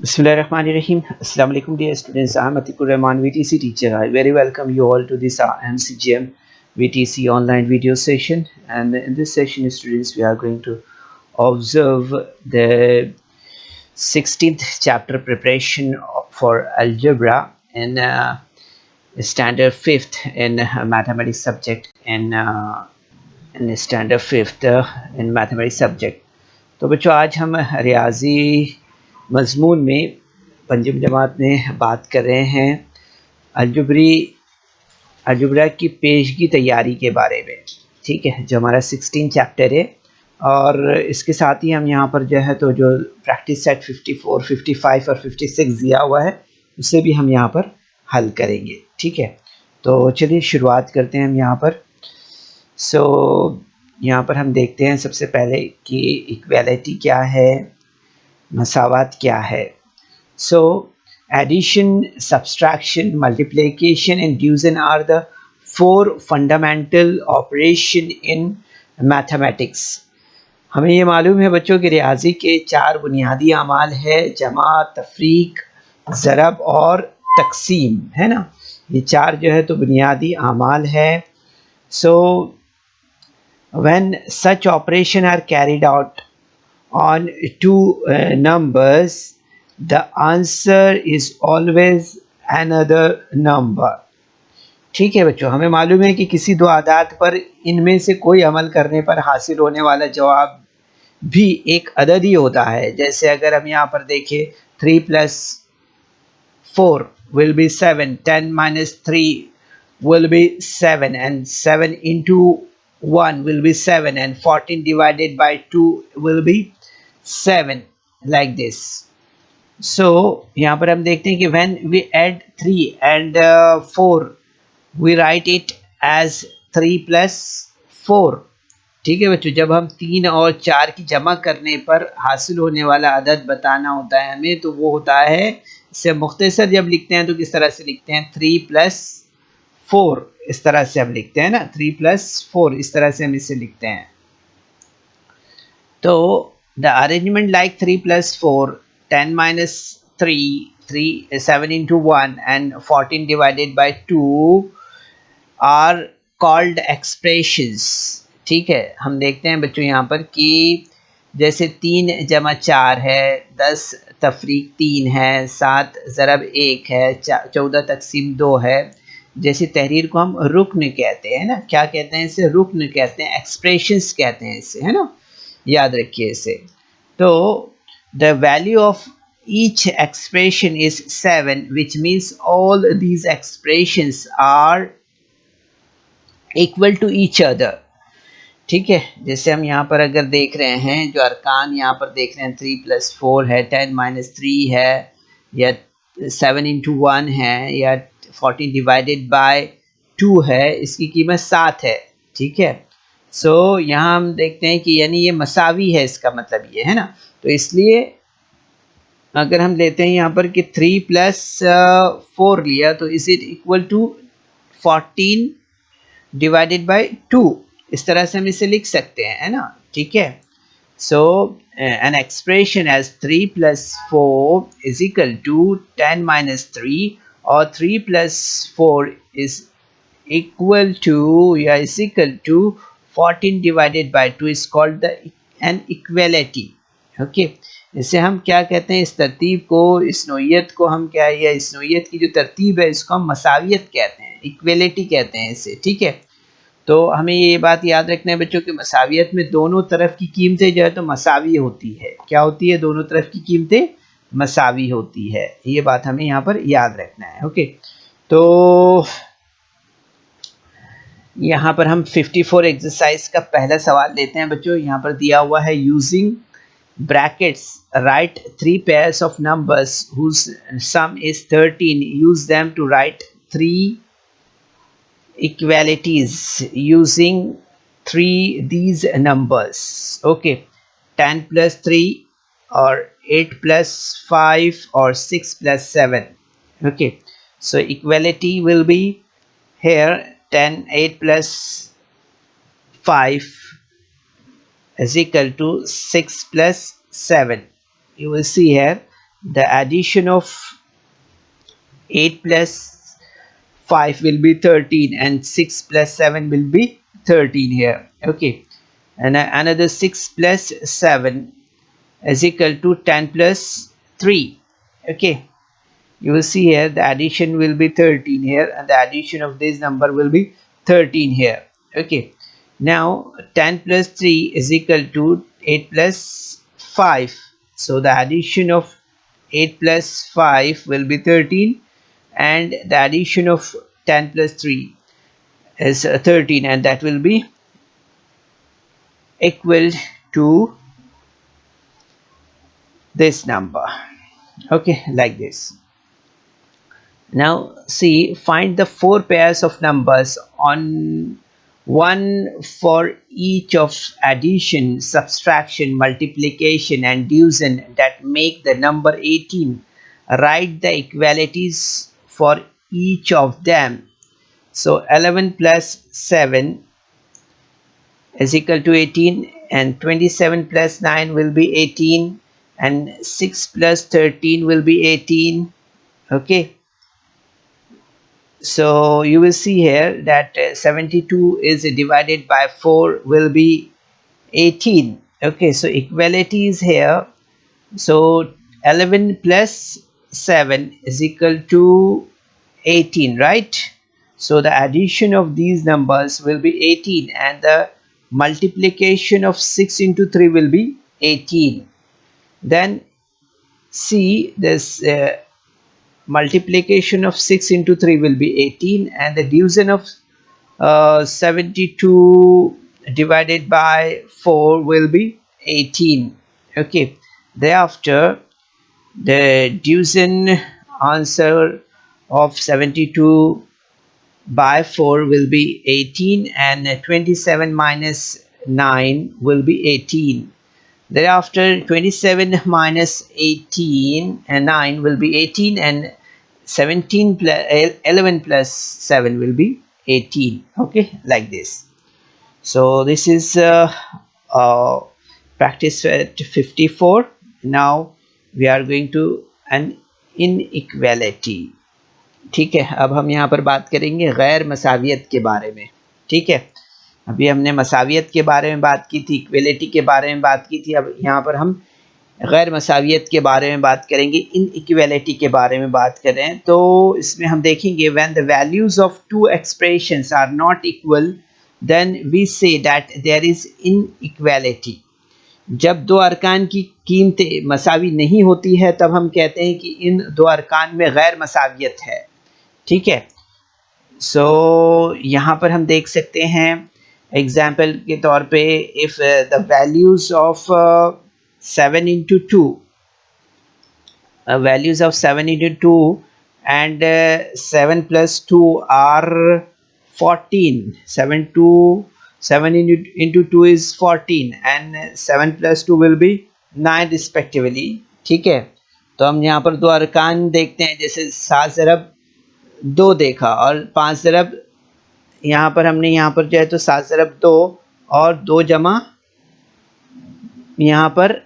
Bismillahirrahmanirrahim. Assalamu alaikum dear students. I am Atikur Rahman, VTC teacher. I very welcome you all to this MCGM VTC online video session. And in this session, students, we are going to observe the 16th chapter preparation for algebra in standard 5th in mathematics subject in standard 5th in mathematics subject. तो बच्चों आज हम रियाजी मजमून में पंचम जमात में बात कर रहे हैं अलजबरा की पेशगी तैयारी के बारे में। ठीक है, जो हमारा 16 चैप्टर है और इसके साथ ही हम यहाँ पर जो है तो जो प्रैक्टिस सेट 54, 55 और 56 दिया हुआ है उसे भी हम यहाँ पर हल करेंगे। ठीक है, तो चलिए शुरुआत करते हैं हम यहाँ पर। यहाँ पर हम देखते हैं सबसे पहले कि इक्वालिटी क्या है, मसावात क्या है। Addition, subtraction, multiplication and division are the 4 fundamental operation in mathematics. हमें ये मालूम है बच्चों कि रियाजी के 4 बुनियादी अमाल है, जमा, तफरीक, ज़रब और तकसीम, है ना। ये 4 जो है तो बुनियादी अमाल है। When such operation are carried out on two numbers, the answer is always another number. ठीक है बच्चों, हमें मालूम है कि किसी दो आदात पर इनमें से कोई अमल करने पर हासिल होने वाला जवाब भी एक अदद ही होता है। जैसे अगर हम यहाँ पर देखें 3 + 4 will be 7, 10 - 3 will be 7 and 7 × 1 will be 7 and 14 divided by 2 will be 7, like this. So यहाँ पर हम देखते हैं कि when we add 3 and 4 we write it as 3 + 4. ठीक है बच्चों, जब हम 3 और 4 की जमा करने पर हासिल होने वाला अदद बताना होता है हमें, तो वो होता है, इससे मुख्तसर जब लिखते हैं तो किस तरह से लिखते हैं, 3 + 4 इस तरह से हम लिखते हैं ना, 3 + 4 इस तरह से हम इसे लिखते हैं। तो the arrangement like 3 + 4, 10 - 3, 7 × 1 and 14 divided by 2 are called expressions. ठीक है, हम देखते हैं बच्चों यहाँ पर कि जैसे 3 + 4 है, 10 तफरीक 3 है, 7 ज़रब 1 है, 14 तकसीम 2 है। जैसे तहरीर को हम रुकन कहते हैं ना, क्या कहते हैं इसे, रुकन कहते हैं, एक्सप्रेशंस कहते हैं इसे, है ना, याद रखिए इसे। तो the value of each expression is 7 which means all these expressions are equal to each other. ठीक है, जैसे हम यहाँ पर अगर देख रहे हैं जो अरकान यहाँ पर देख रहे हैं, 3 + 4 है, 10 - 3 है, या 7 × 1 है, या 14 divided by 2 है, इसकी कीमत 7 है। ठीक है, यहाँ हम देखते हैं कि यानी ये मसावी है, इसका मतलब ये है ना। तो इसलिए अगर हम लेते हैं यहाँ पर कि 3 + 4 लिया तो is it equal to 14 divided by 2, इस तरह से हम इसे लिख सकते हैं, है ना। ठीक है, an expression as 3 + 4 is equal to 10 - 3 or 3 + 4 is equal to is equal to 14 divided by 2 is called an equality. Okay, इसे हम क्या कहते हैं, इस तरतीब को, इस नोयत को हम क्या, या इस नोयत की जो तरतीब है इसको हम मसावियत कहते हैं, इक्वलिटी कहते हैं इसे। ठीक है, तो हमें ये बात याद रखना है बच्चों कि मसावियत में दोनों तरफ की कीमतें जो है तो मसावी होती है। क्या होती है, दोनों तरफ की कीमतें मसावी होती है, ये बात हमें यहाँ पर याद रखना है। ओके, तो यहाँ पर हम 54 एक्सरसाइज का पहला सवाल लेते हैं बच्चों। यहाँ पर दिया हुआ है, using brackets write 3 pairs of numbers whose sum is 13, use them to write 3 equalities using these numbers. Okay, 10 + 3 or 8 + 5 or 6 + 7. Okay, so equality will be here 10, 8 + 5 is equal to 6 + 7. You will see here the addition of 8 plus 5 will be 13 and 6 plus 7 will be 13 here. Okay, and another 6 plus 7 is equal to 10 plus 3. Okay, you will see here the addition will be 13 here and the addition of this number will be 13 here. Okay, now 10 plus 3 is equal to 8 plus 5, so the addition of 8 plus 5 will be 13 and the addition of 10 plus 3 is 13, and that will be equal to this number. Okay, like this. Now see, find the 4 pairs of numbers on one for each of addition, subtraction, multiplication and division that make the number 18. Write the equalities for each of them. So 11 plus 7 is equal to 18, and 27 plus 9 will be 18, and 6 plus 13 will be 18. Okay, so you will see here that 72 is divided by 4 will be 18. Okay, so equality is here. So 11 plus 7 is equal to 18, right? So the addition of these numbers will be 18 and the multiplication of 6 into 3 will be 18. Then see this multiplication of 6 into 3 will be 18 and the division of 72 divided by 4 will be 18. Okay, thereafter the division answer of 72 by 4 will be 18 and 27 minus 9 will be 18. Thereafter 27 minus 18 and 9 will be 18, and 17 plus 11 plus 7 will be 18. Okay, like this. So this is practice at 54. Now we are going to an inequality. ठीक है, अब हम यहाँ पर बात करेंगे गैर मसावियत के बारे में. ठीक है, अभी हमने मसावियत के बारे में बात की थी, इक्वलिटी के बारे में बात की थी. अब यहाँ पर हम गैर मसावियत के बारे में बात करेंगे, इनइक्वालिटी के बारे में बात करें तो इसमें हम देखेंगे when the values of two expressions are not equal then we say that there is inequality. जब दो अरकान की कीमतें मसावी नहीं होती है तब हम कहते हैं कि इन दो अरकान में गैर मसावियत है. ठीक है, सो यहाँ पर हम देख सकते हैं एग्जाम्पल के तौर पे, if the values of 7 into 2, values of 7 into 2 and 7 plus 2 are 14. 7 into 2 is 14 and 7 plus 2 will be 9 respectively. ठीक है, तो हम यहाँ पर दो अरकान देखते हैं, जैसे 7 ज़रब 2 देखा और 5 ज़रब यहाँ पर हमने यहाँ पर जो है तो 7 ज़रब 2 और 2 जमा यहाँ पर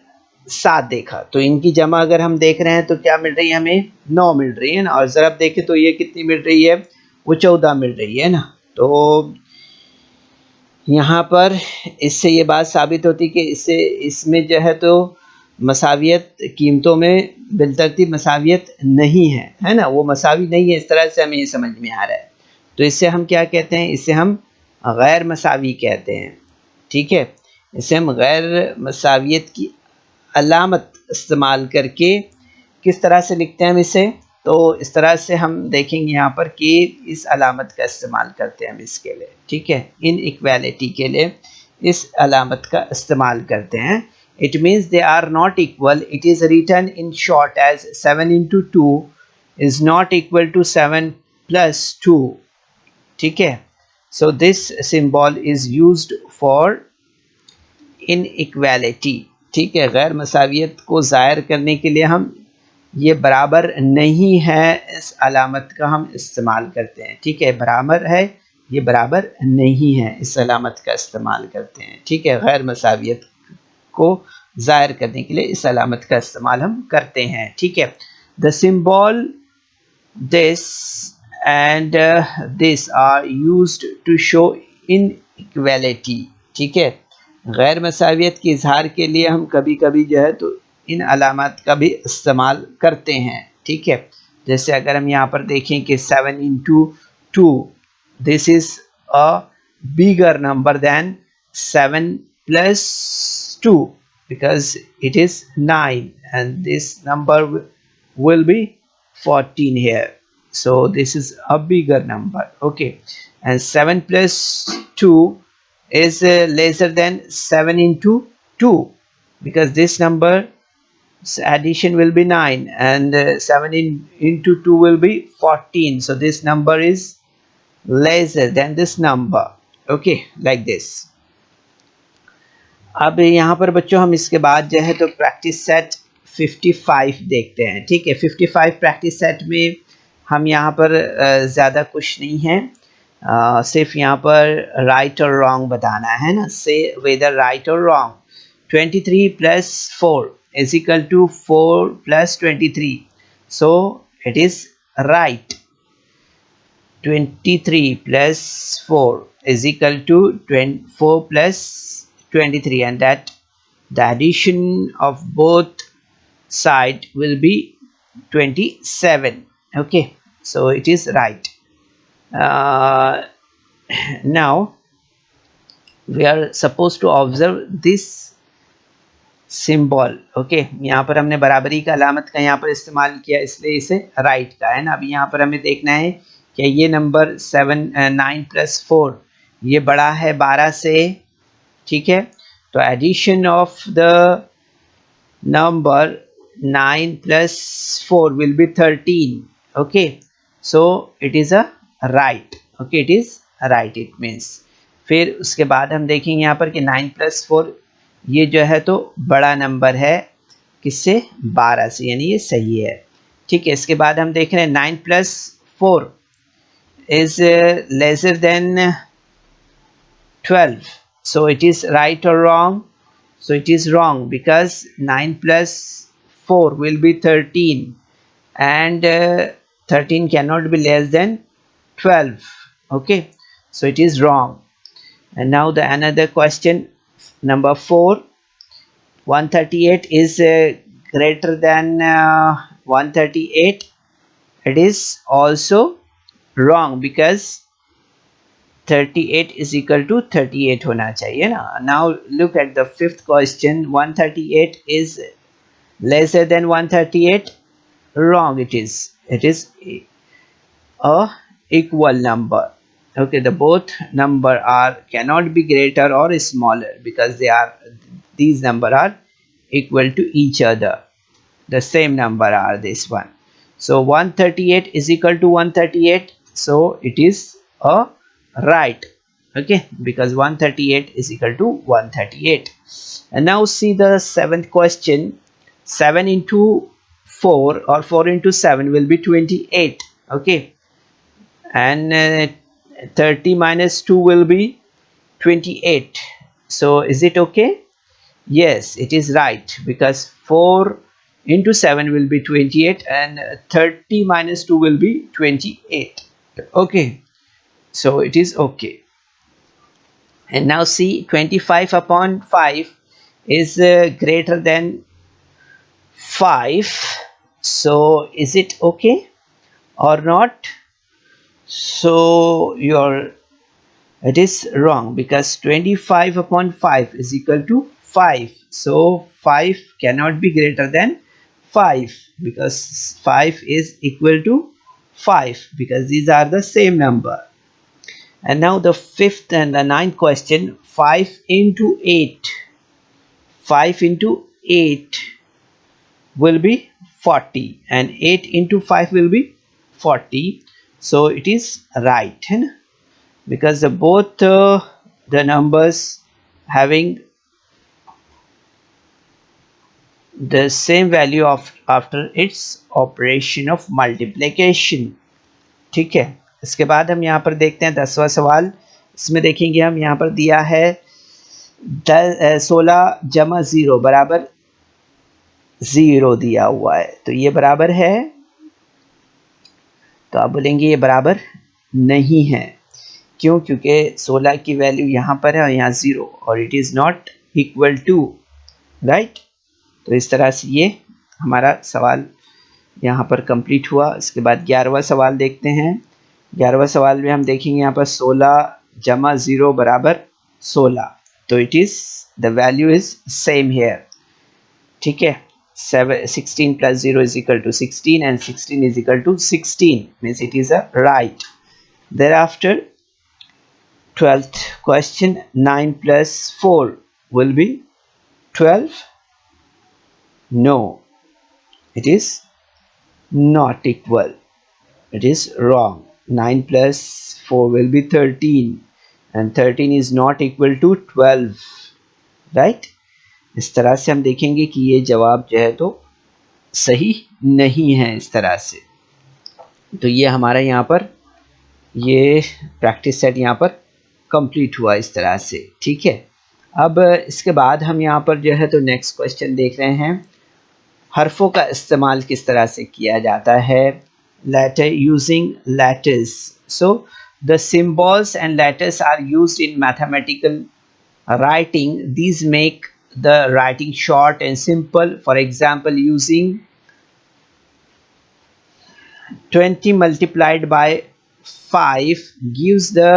7 देखा, तो इनकी जमा अगर हम देख रहे हैं तो क्या मिल रही है, हमें 9 मिल रही है ना. और ज़रब देखें तो ये कितनी मिल रही है, वो 14 मिल रही है ना. तो यहाँ पर इससे ये बात साबित होती कि इसमें जो है तो मसावियत कीमतों में बिलतरतीब मसावियत नहीं है, है ना, वो मसावी नहीं है. इस तरह से हमें ये समझ में आ रहा है. तो इससे हम क्या कहते हैं, इससे हम गैर मसावी कहते हैं. ठीक है, इसे हम गैर मसावियत की अलामत इस्तेमाल करके किस तरह से लिखते हैं हम इसे, तो इस तरह से हम देखेंगे यहाँ पर कि इस अलामत का इस्तेमाल करते हैं हम इसके लिए. ठीक है, इनइक्वालिटी के लिए इस अलामत का इस्तेमाल करते हैं. It means they are not equal. It is written in short as 7 into 2 is not equal to 7 plus 2. ठीक है, so this symbol is used for inequality. ठीक है, गैर मसावियत को ज़ाहिर करने के लिए हम ये बराबर नहीं है इस अलामत का हम इस्तेमाल करते हैं. ठीक है, बराबर है, ये बराबर नहीं है, इस अलामत का इस्तेमाल करते हैं. ठीक है, गैर मसावियत को ज़ाहिर करने के लिए इस अलामत का इस्तेमाल हम करते हैं। ठीक है, the symbol this and this are used to show inequality. ठीक है, गैर मसावियत के इजहार के लिए हम कभी कभी जो है तो इन अलामत का भी इस्तेमाल करते हैं। ठीक है, जैसे अगर हम यहाँ पर देखें कि 7 into 2, this is a bigger number than 7 plus 2 because it is 9 and this number will be 14 here, so this is a bigger number. Okay, and 7 plus 2 is lesser than 7 into 2 because this number addition will be 9 and 7 into 2 will be 14, so this number is lesser than this number. Okay, like this. अब यहाँ पर बच्चों हम इसके बाद जो है तो प्रैक्टिस सेट 55 देखते हैं। ठीक है, 55 प्रैक्टिस सेट में हम यहाँ पर ज़्यादा कुछ नहीं है, सिर्फ यहाँ पर राइट और रॉन्ग बताना है ना, से वेदर राइट और wrong. 23 plus 4 is equal to 4 plus 23, so it is right. 23 plus 4 is equal to 4 plus 23, and that the addition of both side will be 27. Okay, so it is right. Now we are supposed to observe this symbol. Okay, यहाँ पर हमने बराबरी का अलामत का यहाँ पर इस्तेमाल किया, इसलिए इसे राइट का है ना। अभी यहाँ पर हमें देखना है कि ये नंबर 9 plus 4 ये बड़ा है 12 से। ठीक है, तो addition of the number 9 plus 4 will be 13. Okay, so it is a right. Okay, it is right, it means. फिर उसके बाद हम देखेंगे यहाँ पर कि 9 plus 4 ये जो है तो बड़ा नंबर है किससे, 12 से, यानी ये सही है। ठीक है, इसके बाद हम देख रहे हैं 9 plus 4 is lesser than 12, so it is right or wrong? So it is wrong because 9 plus 4 will be 13 and 13 cannot be less than 12. Okay, so it is wrong. And now the another question, number 4, 138 is greater than 138. It is also wrong because 38 is equal to 38 होना चाहिए ना। Now look at the fifth question, 138 is lesser than 138. Wrong, it is a equal number. Okay, the both number are cannot be greater or smaller because these number are equal to each other. The same number are this one. So 138 is equal to 138, so it is a right. Okay, because 138 is equal to 138. And now see the seventh question. 7 into 4 or 4 into 7 will be 28. Okay, and 30 minus 2 will be 28. So is it okay? Yes, it is right because 4 into 7 will be 28 and 30 minus 2 will be 28. Okay, so it is okay. And now see, 25 upon 5 is greater than 5. So is it okay or not? So it is wrong because 25 upon 5 is equal to 5. So 5 cannot be greater than 5 because 5 is equal to 5 because these are the same number. And now the fifth and the ninth question, 5 into 8. 5 into 8 will be 40 and 8 into 5 will be 40. So it is right because both the numbers having the same value of after its operation of multiplication. ठीक है, इसके बाद हम यहाँ पर देखते हैं 10वां सवाल। इसमें देखेंगे हम यहाँ पर दिया है 16 जमा 0 बराबर 0 दिया हुआ है, तो ये बराबर है, तो आप बोलेंगे ये बराबर नहीं है। क्यों? क्योंकि 16 की वैल्यू यहाँ पर है और यहाँ 0, और it is not equal to, right. तो इस तरह से ये हमारा सवाल यहाँ पर कंप्लीट हुआ। इसके बाद 11वां सवाल देखते हैं। 11वां सवाल में हम देखेंगे यहाँ पर 16 जमा 0 बराबर 16, तो it is the value is same here, ठीक है। 16 plus 0 is equal to 16 and 16 is equal to 16, means it is a right. Thereafter 12th question, 9 plus 4 will be 12. No, it is not equal, it is wrong. 9 plus 4 will be 13 and 13 is not equal to 12, right. इस तरह से हम देखेंगे कि ये जवाब जो है तो सही नहीं है इस तरह से। तो ये हमारा यहाँ पर ये प्रैक्टिस सेट यहाँ पर कंप्लीट हुआ इस तरह से, ठीक है। अब इसके बाद हम यहाँ पर जो है तो नेक्स्ट क्वेश्चन देख रहे हैं, हरफों का इस्तेमाल किस तरह से किया जाता है। Letter using letters, so the symbols and letters are used in mathematical writing. These make the writing short and simple. For example, using 20 multiplied by 5 gives the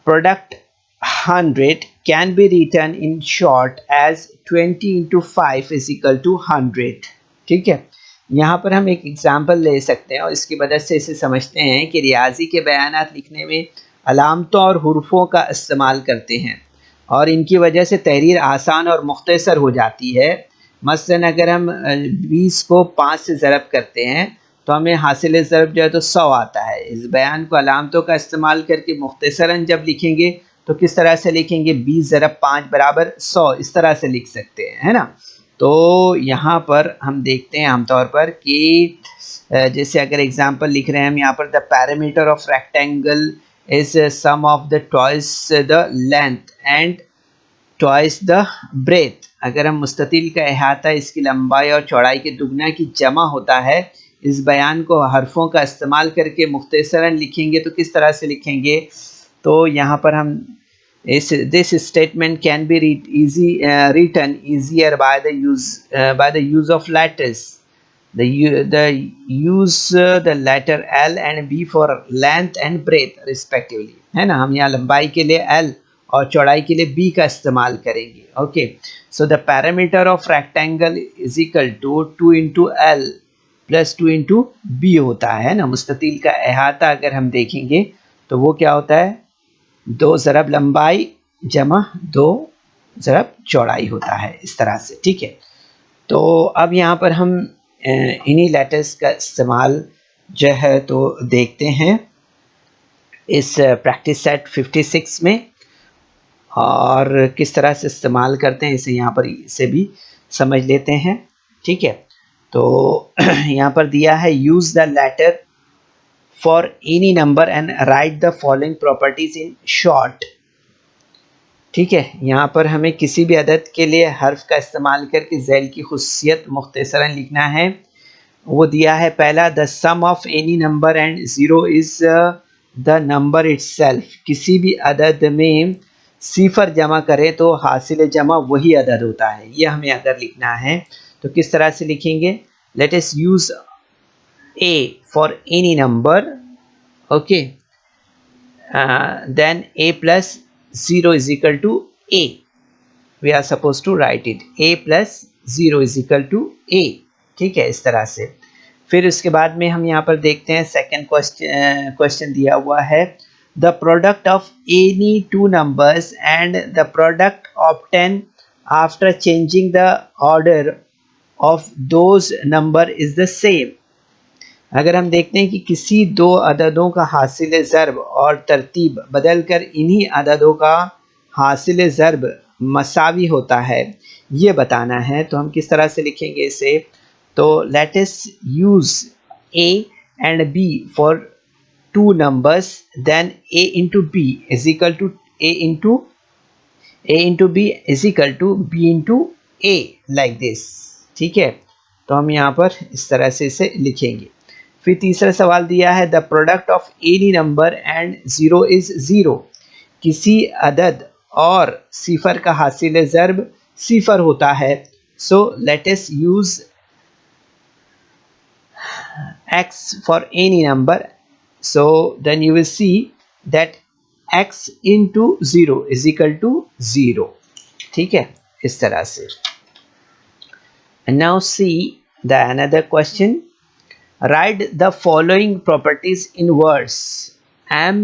product 100 can be written in short as 20 into 5 is equal to 100, ठीक है। यहाँ पर हम एक example ले सकते हैं और इसकी मदद से इसे समझते हैं कि रियाजी के बयानात लिखने में अलामतों और हुर्फों का इस्तेमाल करते हैं और इनकी वजह से तहरीर आसान और मुख्तसर हो जाती है। मसलन अगर हम 20 को 5 से ज़रब करते हैं तो हमें हासिल ज़रब जो है तो 100 आता है। इस बयान को अलामतों का इस्तेमाल करके मुख्तसरन जब लिखेंगे तो किस तरह से लिखेंगे, 20 ज़रब 5 बराबर 100, इस तरह से लिख सकते हैं, है ना। तो यहाँ पर हम देखते हैं आमतौर पर कि जैसे अगर एग्जांपल लिख रहे हैं हम यहाँ पर, the parameter of rectangle is sum of the twice the length and twice the breadth. अगर हम मुस्ततिल का अहाता इसकी लंबाई और चौड़ाई के दुगना की जमा होता है, इस बयान को हरफों का इस्तेमाल करके मुख्तसरन लिखेंगे तो किस तरह से लिखेंगे। तो यहाँ पर हम this statement can be written easier by the use of letters. The use the letter L and B for length and breadth respectively, है ना। हम यहाँ लंबाई के लिए L और चौड़ाई के लिए B का इस्तेमाल करेंगे। Okay, so the parameter of rectangle is equal to 2 into L plus 2 into B होता है ना। मुस्ततील का अहाता अगर हम देखेंगे तो वो क्या होता है, 2 ज़रब लंबाई जमा 2 ज़रब चौड़ाई होता है, इस तरह से, ठीक है। तो अब यहाँ पर हम इन्हीं लेटर्स का इस्तेमाल जो है तो देखते हैं इस प्रैक्टिस सेट 56 में, और किस तरह से इस्तेमाल करते हैं इसे यहाँ पर इसे भी समझ लेते हैं, ठीक है। तो यहाँ पर दिया है, use the letter for any number and write the following properties in short, ठीक है। यहाँ पर हमें किसी भी अदद के लिए हर्फ का इस्तेमाल करके झैल की खुसियत मुख्तसरन लिखना है। वो दिया है, पहला, the sum of any number and 0 is the number itself. किसी भी अदद में सिफर जमा करे तो हासिल जमा वही अदद होता है, ये हमें अगर लिखना है तो किस तरह से लिखेंगे। Late us use A for any number, okay, then A plus 0 is equal to A. We are supposed to write it, A plus 0 is equal to A, ठीक है, इस तरह से। फिर उसके बाद में हम यहाँ पर देखते हैं सेकंड क्वेश्चन दिया हुआ है, the product of any two numbers and the product obtain after changing the order of those number is the same. अगर हम देखते हैं कि किसी दो अददों का हासिल ज़रब और तरतीब बदल कर इन्हीं अददों का हासिल ज़रब मसावी होता है, ये बताना है, तो हम किस तरह से लिखेंगे इसे। तो let us use A and B for two numbers, then A into B is equal to A into a into B is equal to B into A like this. ठीक है, तो हम यहाँ पर इस तरह से इसे लिखेंगे। फिर तीसरा सवाल दिया है the product of any number and zero is zero. किसी अदद और सिफर का हासिल ज़र्ब सिफर होता है। So let us use x for any number, so then you will see that x into 0 is equal to 0। ठीक है, इस तरह से। And now see the another question, write the following properties in words m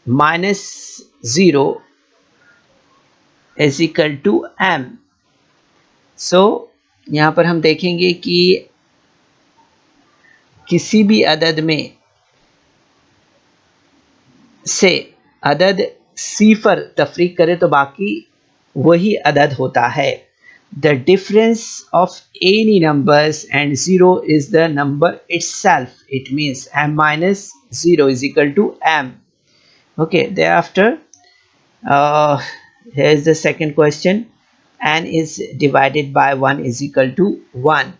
minus 0 is equal to m। so यहाँ पर हम देखेंगे कि किसी भी अदद में से अदद सिफर तफरीक करे तो बाकी वही अदद होता है। The difference of any numbers and zero is the number itself, it means m minus 0 is equal to m। okay, thereafter here is the second question, n is divided by 1 is equal to 1।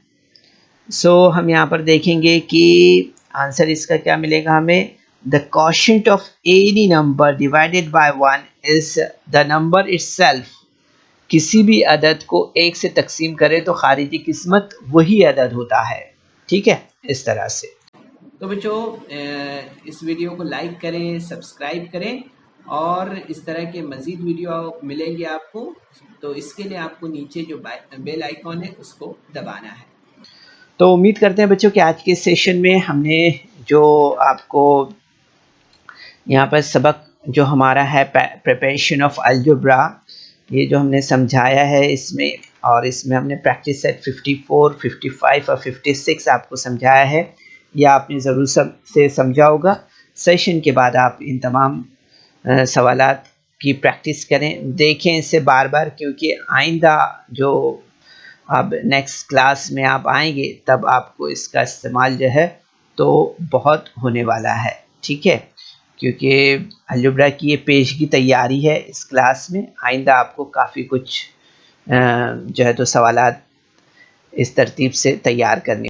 सो हम यहाँ पर देखेंगे कि answer इसका क्या मिलेगा हमें, the quotient of any number divided by 1 is the number itself. किसी भी अदद को एक से तकसीम करें तो खारिजी किस्मत वही अदद होता है। ठीक है, इस तरह से। तो बच्चों इस वीडियो को लाइक करें, सब्सक्राइब करें और इस तरह के मज़ीद वीडियो मिलेंगे आपको। तो इसके लिए आपको नीचे जो बेल आइकॉन है उसको दबाना है। तो उम्मीद करते हैं बच्चों कि आज के सेशन में हमने जो आपको यहाँ पर सबक जो हमारा है प्रिपरेशन ऑफ अलजेब्रा, ये जो हमने समझाया है इसमें, और इसमें हमने प्रैक्टिस सेट 54, 55 और 56 आपको समझाया है। यह आपने ज़रूर से समझा होगा। सेशन के बाद आप इन तमाम सवालात की प्रैक्टिस करें, देखें इसे बार बार, क्योंकि आइंदा जो अब नेक्स्ट क्लास में आप आएंगे तब आपको इसका इस्तेमाल जो है तो बहुत होने वाला है। ठीक है, क्योंकि अलजेब्रा की ये पेशगी तैयारी है इस क्लास में। आइंदा आपको काफ़ी कुछ जो है तो सवालात इस तरतीब से तैयार करने